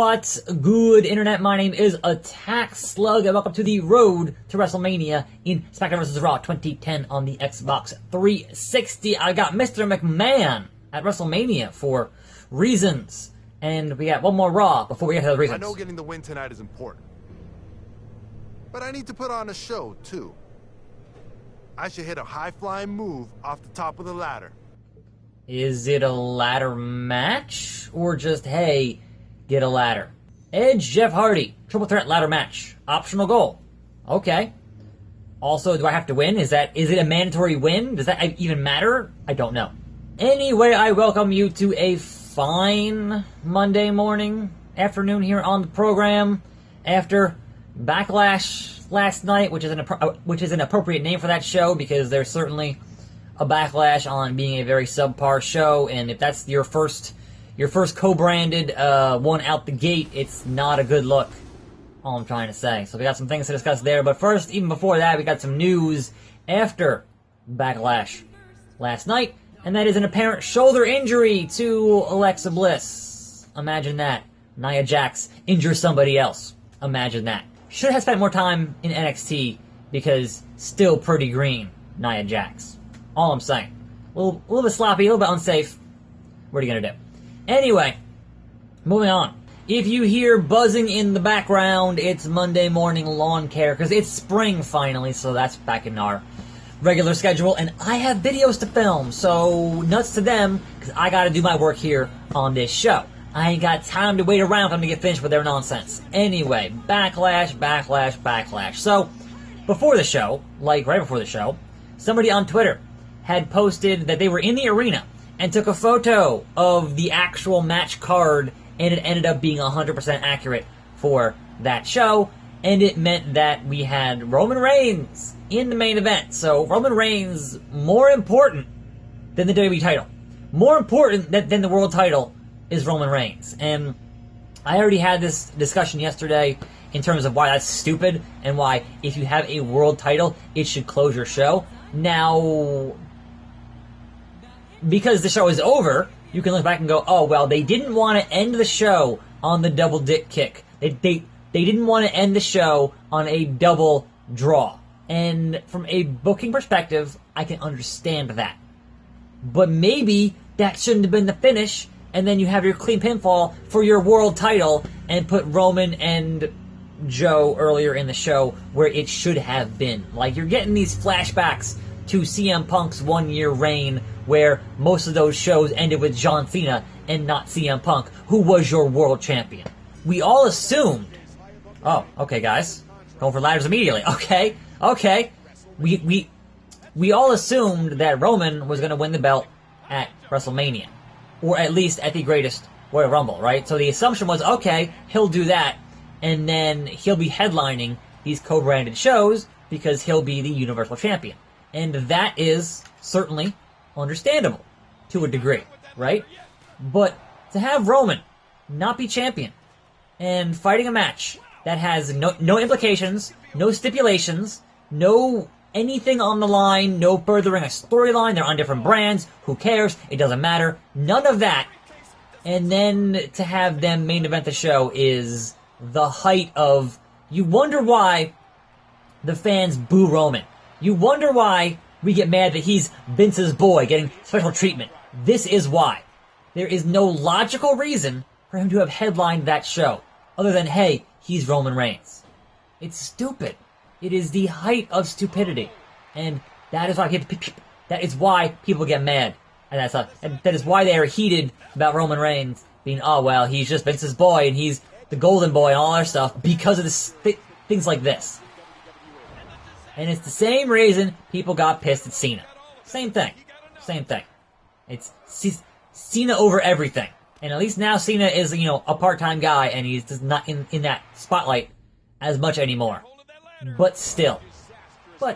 What's good, Internet? My name is Attack Slug, and welcome to the road to WrestleMania in SmackDown vs. Raw 2010 on the Xbox 360. I got Mr. McMahon at WrestleMania for reasons, and we got one more Raw before we get to those reasons. I know getting the win tonight is important, but I need to put on a show, too. I should hit a high-flying move off the top of the ladder. Is it a ladder match, or just, hey, get a ladder? Edge, Jeff Hardy, triple threat ladder match. Optional goal. Okay. Also, do I have to win? Is it a mandatory win? Does that even matter? I don't know. Anyway, I welcome you to a fine Monday morning, afternoon here on the program after Backlash last night, which is an appropriate name for that show because there's certainly a backlash on being a very subpar show, and if that's your first co-branded one out the gate, it's not a good look. All I'm trying to say. So we got some things to discuss there, but first, even before that, we got some news after Backlash last night, and that is an apparent shoulder injury to Alexa Bliss. Imagine that. Nia Jax injures somebody else. Imagine that. Should have spent more time in NXT because still pretty green, Nia Jax. All I'm saying. A little bit sloppy, a little bit unsafe. What are you gonna do? Anyway, moving on. If you hear buzzing in the background, it's Monday morning lawn care, because it's spring finally, so that's back in our regular schedule, and I have videos to film, so nuts to them, because I gotta do my work here on this show. I ain't got time to wait around for them to get finished with their nonsense. Anyway, backlash. So, before the show, like right before the show, somebody on Twitter had posted that they were in the arena and took a photo of the actual match card, and it ended up being 100% accurate for that show, and it meant that we had Roman Reigns in the main event. So Roman Reigns, more important than the WWE title. More important than the world title is Roman Reigns. And I already had this discussion yesterday in terms of why that's stupid, and why if you have a world title, it should close your show. Now, because the show is over, you can look back and go, oh, well, they didn't want to end the show on the double dick kick. They didn't want to end the show on a double draw. And from a booking perspective, I can understand that. But maybe that shouldn't have been the finish, and then you have your clean pinfall for your world title and put Roman and Joe earlier in the show where it should have been. Like, you're getting these flashbacks to CM Punk's one-year reign, where most of those shows ended with John Cena and not CM Punk, who was your world champion. We all assumed... Oh, okay, guys. Going for ladders immediately. Okay. We all assumed that Roman was going to win the belt at WrestleMania. Or at least at the Greatest Royal Rumble, right? So the assumption was, okay, he'll do that, and then he'll be headlining these co-branded shows because he'll be the Universal Champion. And that is certainly understandable to a degree, right? But to have Roman not be champion and fighting a match that has no implications, no stipulations, no anything on the line, no furthering a storyline, they're on different brands, who cares, it doesn't matter, none of that, and then to have them main event the show is the height of, you wonder why the fans boo Roman. You wonder why we get mad that he's Vince's boy getting special treatment. This is why. There is no logical reason for him to have headlined that show, other than, hey, he's Roman Reigns. It's stupid. It is the height of stupidity. And that is why people get mad. And that is why they are heated about Roman Reigns being, oh, well, he's just Vince's boy, and he's the golden boy and all our stuff, because of this things like this. And it's the same reason people got pissed at Cena. Same thing. It's Cena over everything. And at least now Cena is, a part-time guy, and he's just not in that spotlight as much anymore. But still. Why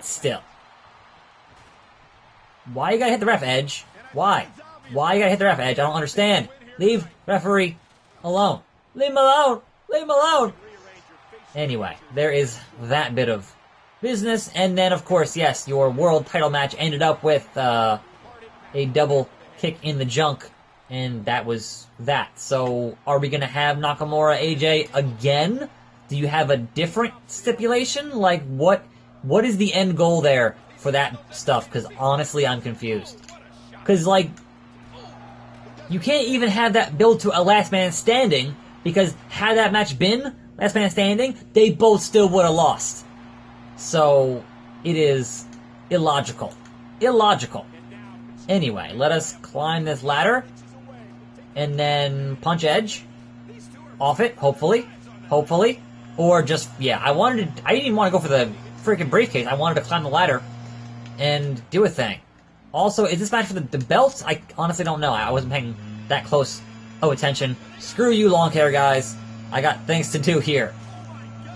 you gotta hit the ref, Edge? Why? Why you gotta hit the ref, Edge? I don't understand. Leave referee alone. Leave him alone! Anyway, there is that bit of business, and then, of course, yes, your world title match ended up with a double kick in the junk And that was that. So, are we gonna have Nakamura AJ again? Do you have a different stipulation? Like, what is the end goal there for that stuff? Because honestly, I'm confused. Because, like, you can't even have that build to a last man standing, because had that match been last man standing, they both still would have lost. So, it is illogical. Illogical. Anyway, let us climb this ladder, and then punch Edge off it, hopefully. Hopefully. Or just, yeah, I didn't even want to go for the freaking briefcase. I wanted to climb the ladder and do a thing. Also, is this match for the belts? I honestly don't know. I wasn't paying that close of attention. Screw you, long hair guys. I got things to do here.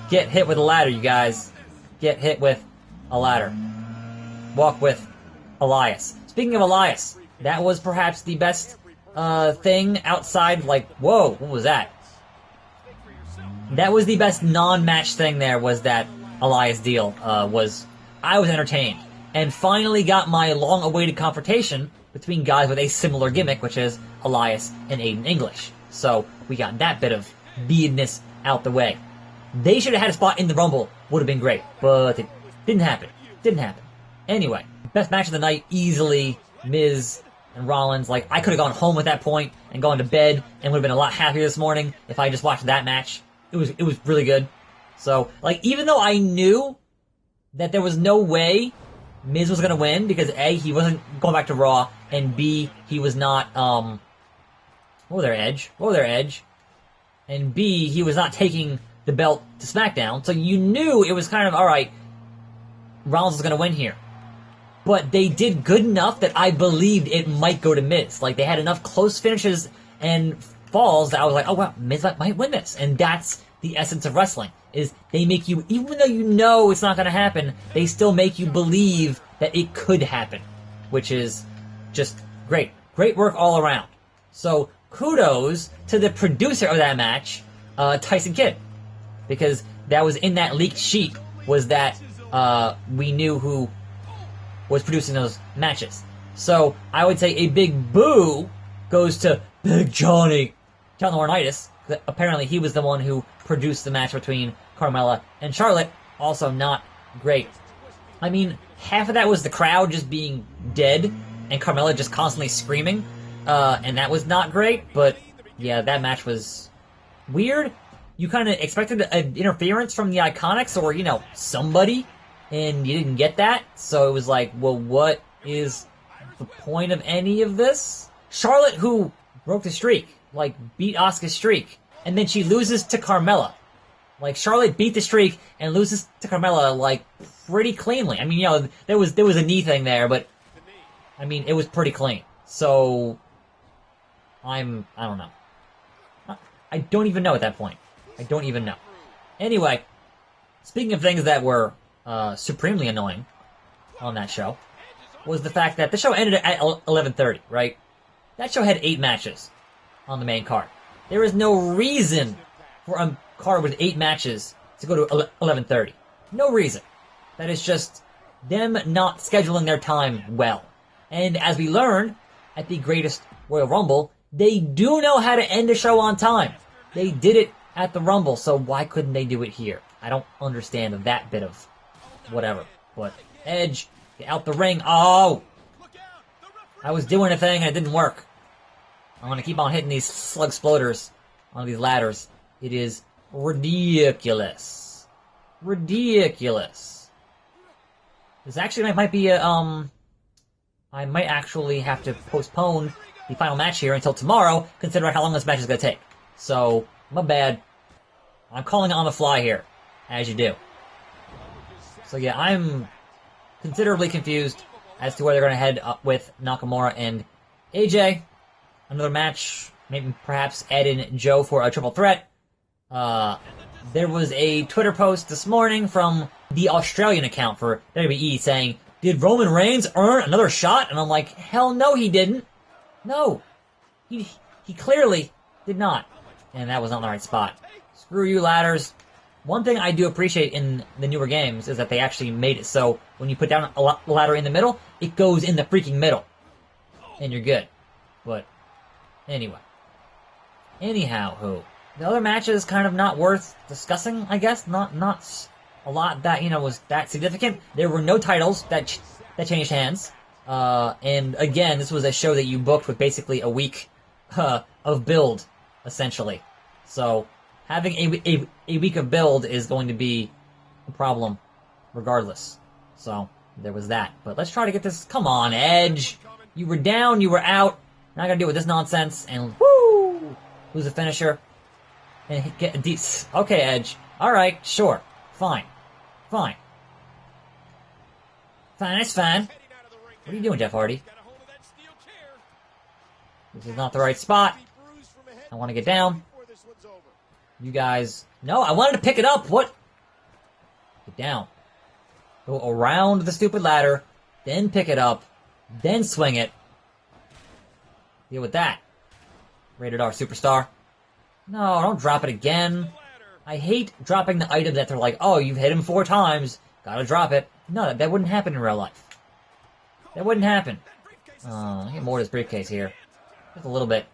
Get hit with a ladder, you guys. Get hit with a ladder. Walk with Elias. Speaking of Elias, that was perhaps the best thing outside, like, whoa, what was that? That was the best non-match thing there, was that Elias deal. I was entertained. And finally got my long-awaited confrontation between guys with a similar gimmick, which is Elias and Aiden English. So, we got that bit of beadness out the way. They should have had a spot in the Rumble, would have been great, but it didn't happen. Didn't happen. Anyway, best match of the night, easily, Miz and Rollins. Like, I could have gone home at that point and gone to bed and would have been a lot happier this morning if I just watched that match. It was really good. So, like, even though I knew that there was no way Miz was gonna win, because A, he wasn't going back to Raw, and B, he was not, what was their edge? And B, he was not taking the belt to SmackDown, so you knew it was kind of, alright, Rollins was gonna win here. But they did good enough that I believed it might go to Miz. Like, they had enough close finishes and falls that I was like, oh wow, Miz might win this. And that's the essence of wrestling, is they make you, even though you know it's not going to happen, they still make you believe that it could happen, which is just great. Great work all around. So kudos to the producer of that match, Tyson Kidd, because that was in that leaked sheet, was that we knew who was producing those matches. So I would say a big boo goes to Big Johnny Laurinaitis. Apparently he was the one who produced the match between Carmella and Charlotte. Also not great. I mean, half of that was the crowd just being dead and Carmella just constantly screaming. And that was not great, but yeah, that match was weird. You kind of expected an interference from the Iconics or, you know, somebody, and you didn't get that. So it was like, well, what is the point of any of this? Charlotte, who broke the streak, like, beat Asuka's streak, and then she loses to Carmella. Like, Charlotte beat the streak and loses to Carmella, like, pretty cleanly. I mean, you know, there was a knee thing there, but, I mean, it was pretty clean. So, I don't know. I don't even know at that point. I don't even know. Anyway, speaking of things that were supremely annoying on that show, was the fact that the show ended at 11:30, right? That show had 8 matches on the main card. There is no reason for a card with 8 matches to go to 11:30. No reason. That is just them not scheduling their time well. And as we learned at the greatest Royal Rumble, they do know how to end a show on time. They did it at the Rumble, so why couldn't they do it here? I don't understand that bit of whatever. But Edge, get out the ring. Oh! I was doing a thing and it didn't work. I'm gonna keep on hitting these slug sploders on these ladders. It is ridiculous. Ridiculous. This actually might be a, I might actually have to postpone the final match here until tomorrow, considering how long this match is gonna take. So, my bad. I'm calling it on the fly here, as you do. So yeah, I'm considerably confused as to where they're gonna head up with Nakamura and AJ. Another match, maybe perhaps add in Joe for a triple threat. There was a Twitter post this morning from the Australian account for WWE saying, did Roman Reigns earn another shot? And I'm like, hell no he didn't. No. He clearly did not. And that was not in the right spot. Screw you, ladders. One thing I do appreciate in the newer games is that they actually made it so when you put down a ladder in the middle, it goes in the freaking middle. And you're good. But Anyhow, the other matches kind of not worth discussing, I guess. Not a lot that, was that significant. There were no titles that changed hands. And again, this was a show that you booked with basically a week of build, essentially. So having a week of build is going to be a problem regardless. So there was that. But let's try to get this. Come on, Edge. You were down, you were out. Not gonna deal with this nonsense. And woo! Lose a finisher. And get a decent. Okay, Edge. Alright, sure. Fine. It's fine. What are you doing, Jeff Hardy? This is not the right spot. I want to get down. You guys... No, I wanted to pick it up. What? Get down. Go around the stupid ladder. Then pick it up. Then swing it. Deal with that. Rated R Superstar. No, don't drop it again. I hate dropping the item that they're like, oh, you've hit him 4 times. Gotta drop it. No, that wouldn't happen in real life. That wouldn't happen. I get more of this briefcase here. Just a little bit.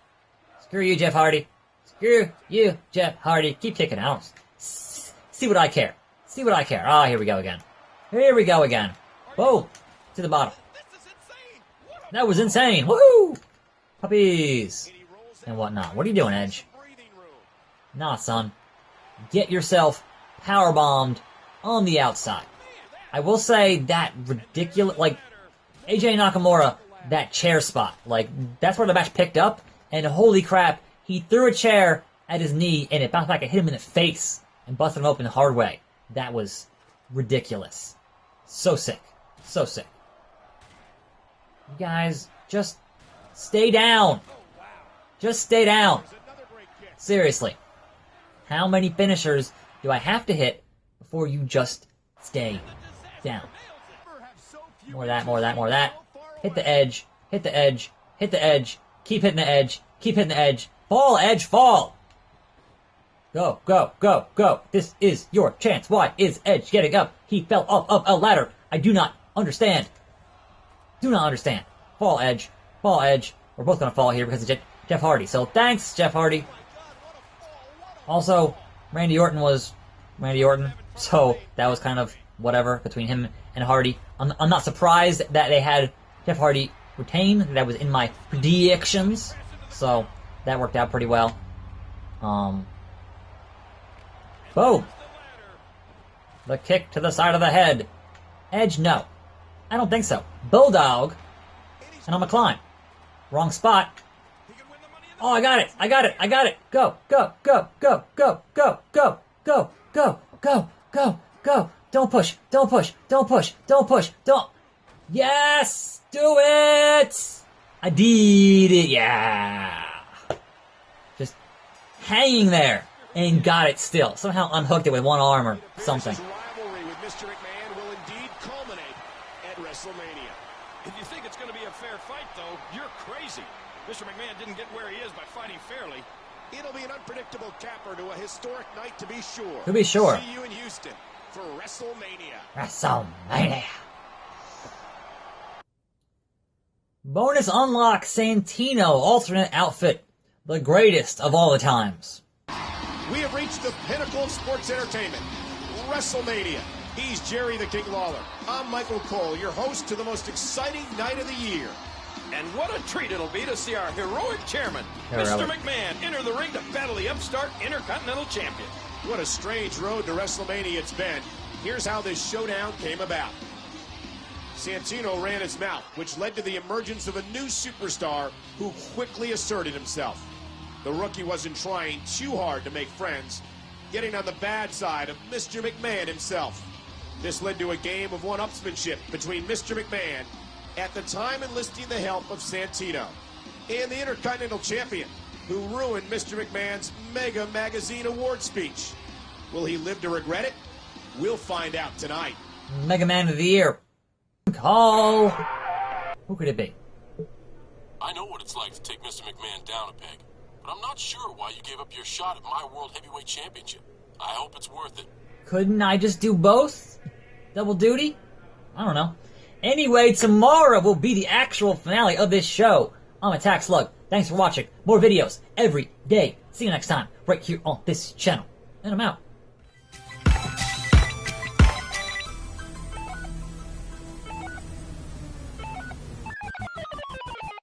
Screw you, Jeff Hardy. Screw you, Jeff Hardy. Keep kicking out. See what I care. See what I care. Ah, here we go again. Here we go again. Whoa. To the bottom. That was insane. Woohoo! Puppies. And whatnot. What are you doing, Edge? Nah, son. Get yourself powerbombed on the outside. I will say that ridiculous, like, AJ Nakamura, that chair spot, like, that's where the match picked up, and holy crap, he threw a chair at his knee, and it bounced back and hit him in the face, and busted him open the hard way. That was ridiculous. So sick. So sick. You guys, just stay down. Just stay down. Seriously. How many finishers do I have to hit before you just stay down? More of that, more of that, more of that. Hit the edge, hit the edge, hit the edge. Keep hitting the edge, keep hitting the edge. Fall, Edge, fall! Go, go, go, go. This is your chance. Why is Edge getting up? He fell off a ladder. I do not understand. Do not understand. Fall, Edge. Fall, Edge. We're both going to fall here because of Jeff Hardy. So thanks, Jeff Hardy. Also, Randy Orton was Randy Orton, so that was kind of whatever between him and Hardy. I'm not surprised that they had Jeff Hardy retain. That was in my predictions, so that worked out pretty well. Boom. The kick to the side of the head. Edge, no. I don't think so. Bulldog, and I'm a climb. Wrong spot. Oh, I got it! I got it! I got it! Go! Go! Go! Go! Go! Go! Go! Go! Go! Go! Go! Go! Don't push! Don't push! Don't push! Don't push! Don't! Yes! Do it! I did it! Yeah! Just hanging there and got it still. Somehow unhooked it with one arm or something. This rivalry with Mr. McMahon will indeed culminate at WrestleMania. If you think it's going to be a fair fight, though, you're crazy. Mr. McMahon didn't get where he is by fighting fairly. It'll be an unpredictable capper to a historic night, to be sure. To be sure. See you in Houston for WrestleMania. WrestleMania. Bonus unlock Santino alternate outfit. The greatest of all the times. We have reached the pinnacle of sports entertainment. WrestleMania. He's Jerry the King Lawler. I'm Michael Cole, your host to the most exciting night of the year. And what a treat it'll be to see our heroic chairman, Mr. McMahon, enter the ring to battle the upstart Intercontinental Champion. What a strange road to WrestleMania it's been. Here's how this showdown came about. Santino ran his mouth, which led to the emergence of a new superstar who quickly asserted himself. The rookie wasn't trying too hard to make friends, getting on the bad side of Mr. McMahon himself. This led to a game of one-upsmanship between Mr. McMahon, at the time enlisting the help of Santino, and the Intercontinental Champion, who ruined Mr. McMahon's Mega Magazine award speech. Will he live to regret it? We'll find out tonight. Mega Man of the Year. Call. Who could it be? I know what it's like to take Mr. McMahon down a peg, but I'm not sure why you gave up your shot at my World Heavyweight Championship. I hope it's worth it. Couldn't I just do both? Double duty? I don't know. Anyway, tomorrow will be the actual finale of this show. I'm Attack Slug. Thanks for watching. More videos every day. See you next time, right here on this channel. And I'm out.